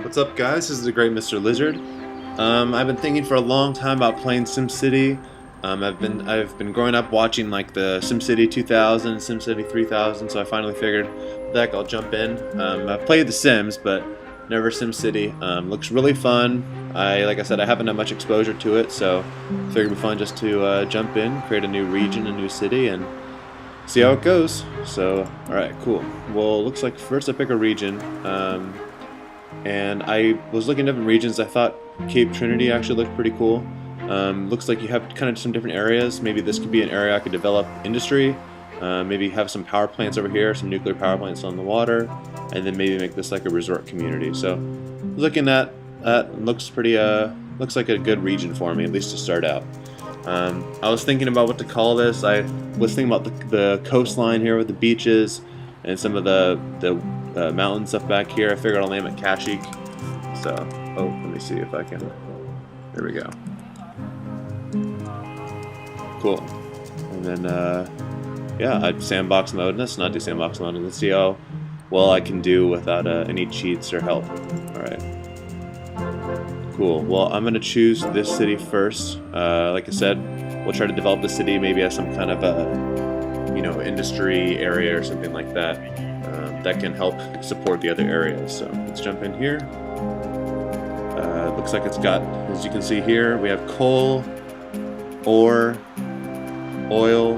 What's up, guys? This is the great Mr. Lizard. I've been thinking for a long time about playing SimCity. I've been growing up watching like the SimCity 2000, SimCity 3000, so I finally figured, heck, I'll jump in. I've played The Sims, but never SimCity. Looks really fun. Like I said, I haven't had much exposure to it, so I figured it'd be fun just to jump in, create a new region, a new city, and see how it goes. So, all right, cool. Well, looks like first I pick a region. And I was looking at different regions. I thought Cape Trinity actually looked pretty cool. Looks like you have kind of some different areas. Maybe this could be an area I could develop industry. Maybe have some power plants over here, some nuclear power plants on the water, and then maybe make this like a resort community. So, looking at that, looks pretty. Looks like a good region for me, at least to start out. I was thinking about what to call this. I was thinking about the coastline here with the beaches and some of the mountain stuff back here. I figured I'll name it Kashyyyk. So, oh, let me see if I can. There we go. Cool. And then, yeah, I'd sandbox mode. Let's not do sandbox mode. Let's see how well I can do without any cheats or help. All right. Cool. Well, I'm gonna choose this city first. Like I said, we'll try to develop the city maybe as some kind of industry area or something like that. That can help support the other areas. So let's jump in here. Looks like it's got, as you can see here, we have coal, ore, oil,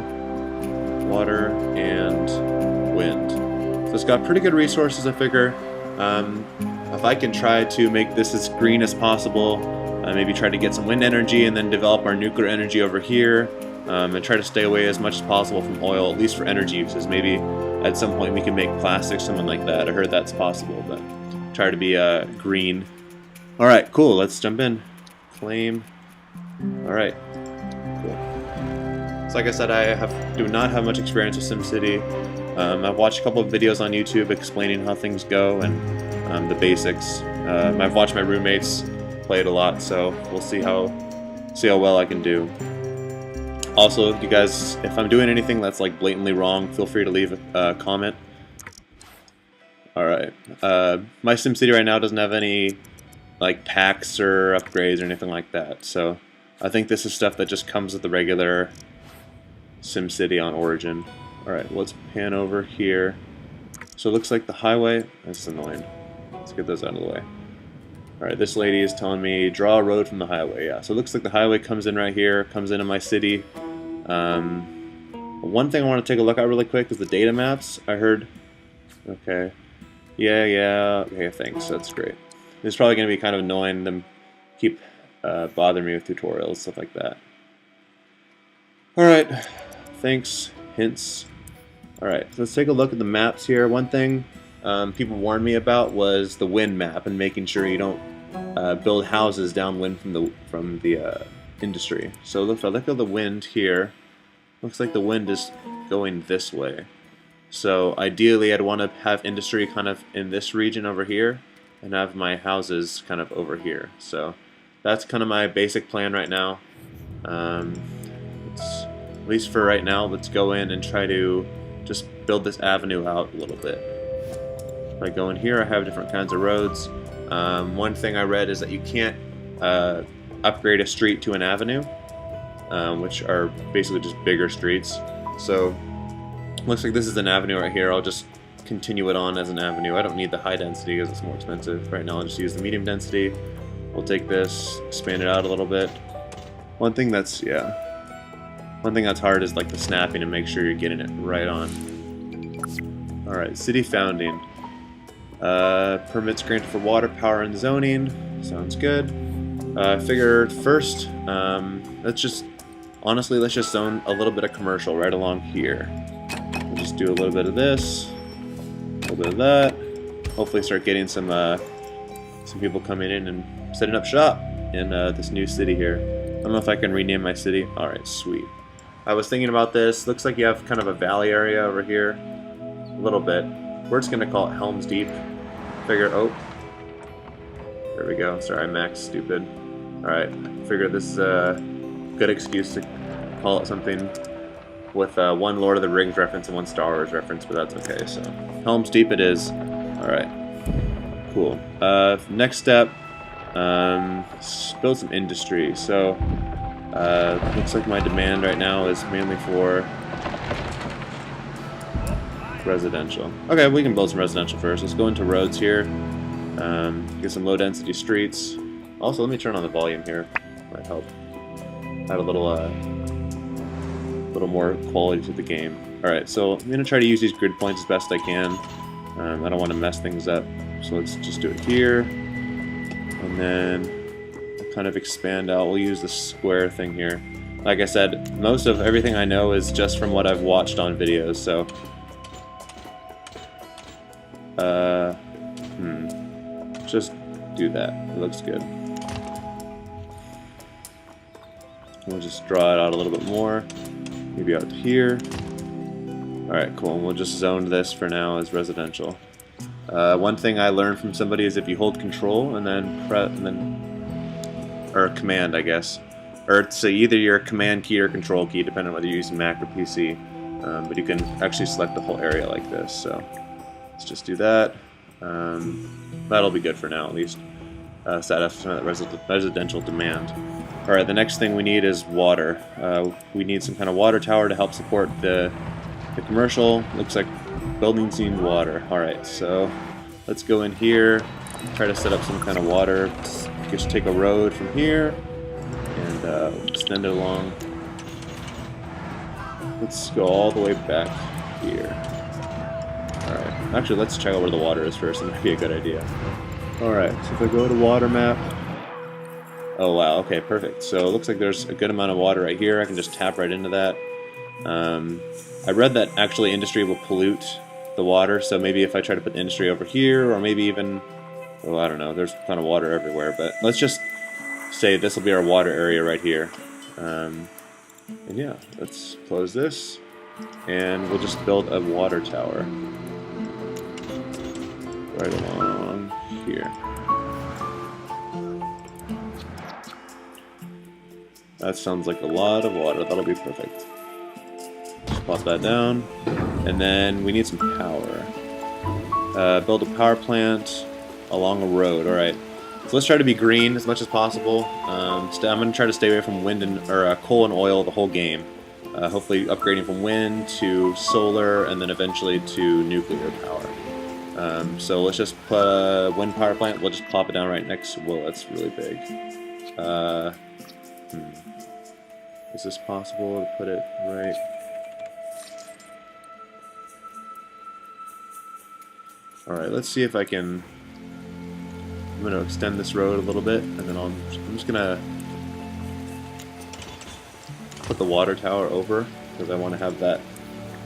water, and wind. So it's got pretty good resources, I figure. If I can try to make this as green as possible, maybe try to get some wind energy and then develop our nuclear energy over here, and try to stay away as much as possible from oil, at least for energy uses. Maybe at some point we can make plastic, something like that. I heard that's possible, but try to be green. Alright, cool, let's jump in. Flame. Alright, cool. So like I said, I do not have much experience with SimCity. I've watched a couple of videos on YouTube explaining how things go and the basics. I've watched my roommates play it a lot, so we'll see how well I can do. Also, you guys, if I'm doing anything that's like blatantly wrong, feel free to leave a comment. Alright, my SimCity right now doesn't have any like packs or upgrades or anything like that, so I think this is stuff that just comes with the regular SimCity on Origin. Alright, let's pan over here. So it looks like the highway, that's annoying. Let's get those out of the way. Alright, this lady is telling me draw a road from the highway. Yeah, so it looks like the highway comes in right here, comes into my city. One thing I want to take a look at really quick is the data maps. I heard. Okay. Yeah. Okay, thanks. That's great. It's probably going to be kind of annoying them keep bothering me with tutorials, stuff like that. Alright. Thanks. Hints. Alright, so let's take a look at the maps here. One thing people warned me about was the wind map and making sure you don't build houses downwind from the industry. So if I look at the wind here, looks like the wind is going this way. So ideally I'd want to have industry kind of in this region over here and have my houses kind of over here. So that's kind of my basic plan right now. At least for right now, let's go in and try to just build this avenue out a little bit. If I go in here, I have different kinds of roads. One thing I read is that you can't upgrade a street to an avenue, which are basically just bigger streets. So looks like this is an avenue right here. I'll just continue it on as an avenue. I don't need the high density because it's more expensive. Right now I'll just use the medium density. We'll take this, expand it out a little bit. One thing that's hard is like the snapping and make sure you're getting it right on. Alright, city founding. Permits granted for water, power, and zoning. Sounds good. I figured first, let's just zone a little bit of commercial right along here. We'll just do a little bit of this, a little bit of that. Hopefully start getting some people coming in and setting up shop in this new city here. I don't know if I can rename my city. Alright, sweet. I was thinking about this. Looks like you have kind of a valley area over here. A little bit. We're just going to call it Helm's Deep. Figure, oh. There we go. Sorry, I'm max stupid. Alright, figure this is a good excuse to call it something with one Lord of the Rings reference and one Star Wars reference, but that's okay. So, Helm's Deep it is. Alright. cool. Next step, build some industry. So, looks like my demand right now is mainly for residential. Okay, we can build some residential first. Let's go into roads here. Get some low-density streets. Also, let me turn on the volume here. Might help add a little more quality to the game. All right, so I'm gonna try to use these grid points as best I can. I don't want to mess things up, so let's just do it here, and then kind of expand out. We'll use the square thing here. Like I said, most of everything I know is just from what I've watched on videos. So, just do that. It looks good. We'll just draw it out a little bit more. Maybe out here. Alright, cool. And we'll just zone this for now as residential. One thing I learned from somebody is if you hold control and then or command, I guess. Or so either your command key or control key, depending on whether you're using Mac or PC. But you can actually select the whole area like this. So let's just do that. That'll be good for now, at least. Satisfy that residential demand. Alright, the next thing we need is water. We need some kind of water tower to help support the commercial. Looks like buildings need water. Alright, so let's go in here, try to set up some kind of water. Just take a road from here and extend it along. Let's go all the way back here. Alright, actually let's check out where the water is first. That might be a good idea. Alright, so if I go to water map. Oh wow, okay, perfect. So it looks like there's a good amount of water right here. I can just tap right into that. I read that actually industry will pollute the water, so maybe if I try to put industry over here, or maybe even, well, I don't know, there's kind of water everywhere, but let's just say this will be our water area right here. And yeah, let's close this, and we'll just build a water tower right along here. That sounds like a lot of water. That'll be perfect. Just pop that down. And then we need some power. Build a power plant along a road. Alright. So let's try to be green as much as possible. I'm going to try to stay away from wind and coal and oil the whole game. Hopefully upgrading from wind to solar and then eventually to nuclear power. So let's just put a wind power plant. We'll just plop it down right next to... Whoa, that's really big. Is this possible to put it right? Alright, let's see if I can... I'm going to extend this road a little bit, and then I'm just going to put the water tower over, because I want to have the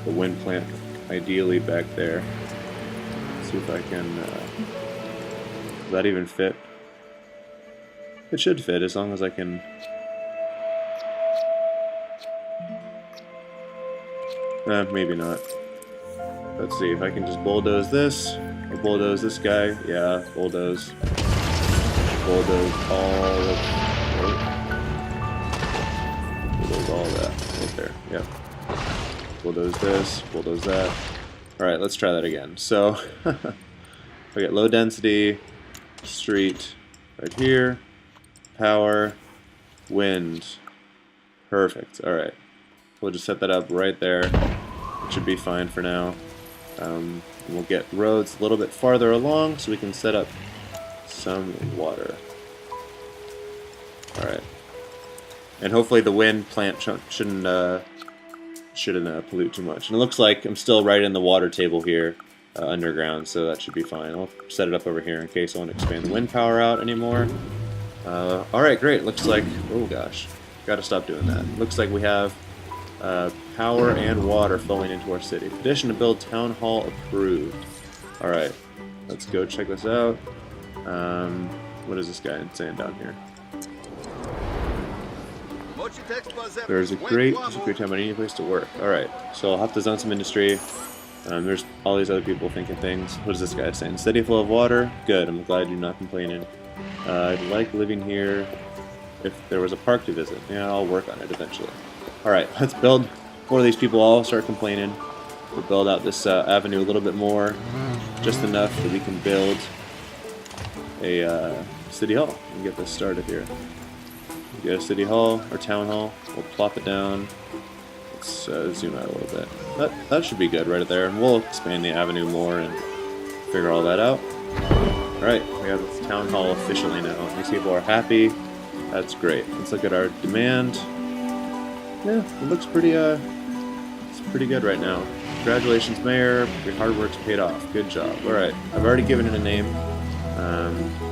wind plant ideally back there. Let's see if I can... does that even fit? It should fit, as long as I can... maybe not. Let's see if I can just bulldoze this, or bulldoze this guy. Yeah, bulldoze. Bulldoze all of... Bulldoze all of that. Right there. Yep. Bulldoze this, bulldoze that. Alright, let's try that again. So, I get low density, street, right here, power, wind. Perfect. Alright. We'll just set that up right there. It should be fine for now. We'll get roads a little bit farther along so we can set up some water. Alright. And hopefully the wind plant shouldn't pollute too much. And it looks like I'm still right in the water table here underground, so that should be fine. I'll set it up over here in case I want to expand the wind power out anymore. Alright, great. Looks like... Oh gosh. Gotta stop doing that. Looks like we have power and water flowing into our city. Petition to build town hall approved. Alright, let's go check this out. What is this guy saying down here? There's a great time on any place to work. Alright, so I'll have to zone some industry. There's all these other people thinking things. What is this guy saying? Steady flow of water? Good, I'm glad you're not complaining. I'd like living here if there was a park to visit. Yeah, I'll work on it eventually. Alright, let's build. Before these people all start complaining, we'll build out this avenue a little bit more. Just enough that we can build a city hall and get this started here. Get a city hall or town hall. We'll plop it down. Let's zoom out a little bit. That should be good right there, and we'll expand the avenue more and figure all that out. Alright, we have this town hall officially now. These people are happy. That's great. Let's look at our demand. Yeah, it looks pretty it's pretty good right now. Congratulations, Mayor. Your hard work's paid off. Good job. Alright, I've already given it a name.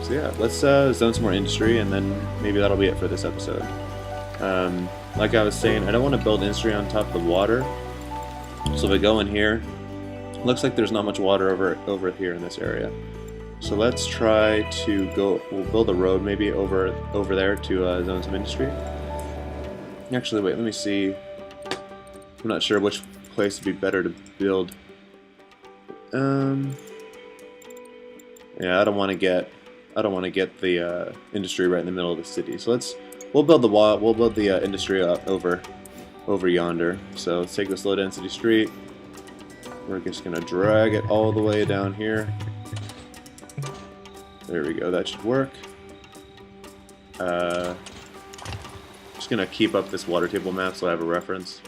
So yeah, let's zone some more industry, and then maybe that'll be it for this episode. Like I was saying, I don't want to build industry on top of the water. So if I go in here, it looks like there's not much water over here in this area. So let's try to we'll build a road maybe over there to zone some industry. Actually, wait, let me see. I'm not sure which place would be better to build. Yeah, I don't want to get the industry right in the middle of the city. So we'll build the industry up over yonder. So let's take this low density street. We're just gonna drag it all the way down here. There we go. That should work. Just gonna keep up this water table map so I have a reference.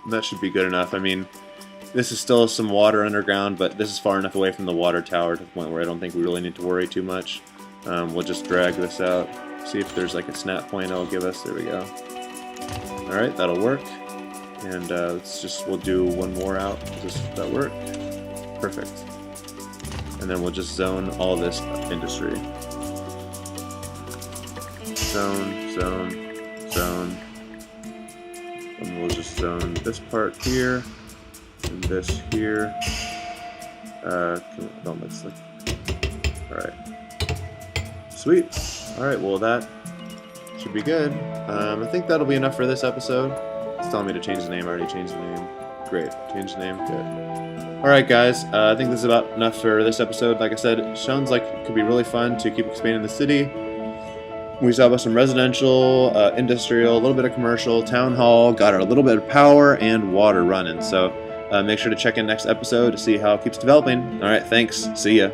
That should be good enough. I mean, this is still some water underground, but this is far enough away from the water tower to the point where I don't think we really need to worry too much. We'll just drag this out, see if there's like a snap point it'll give us. There we go. Alright, that'll work. And we'll do one more out. Does that work? Perfect. And then we'll just zone all this industry. Zone, zone, zone. And we'll just zone this part here. And this here. Don't let's look. Alright. Sweet. Alright, well that should be good. I think that'll be enough for this episode. It's telling me to change the name. I already changed the name. Great. Change the name. Good. Alright guys, I think this is about enough for this episode. Like I said, it sounds like it could be really fun to keep expanding the city. We saw about some residential, industrial, a little bit of commercial, town hall, got a little bit of power and water running. So make sure to check in next episode to see how it keeps developing. Alright, thanks. See ya.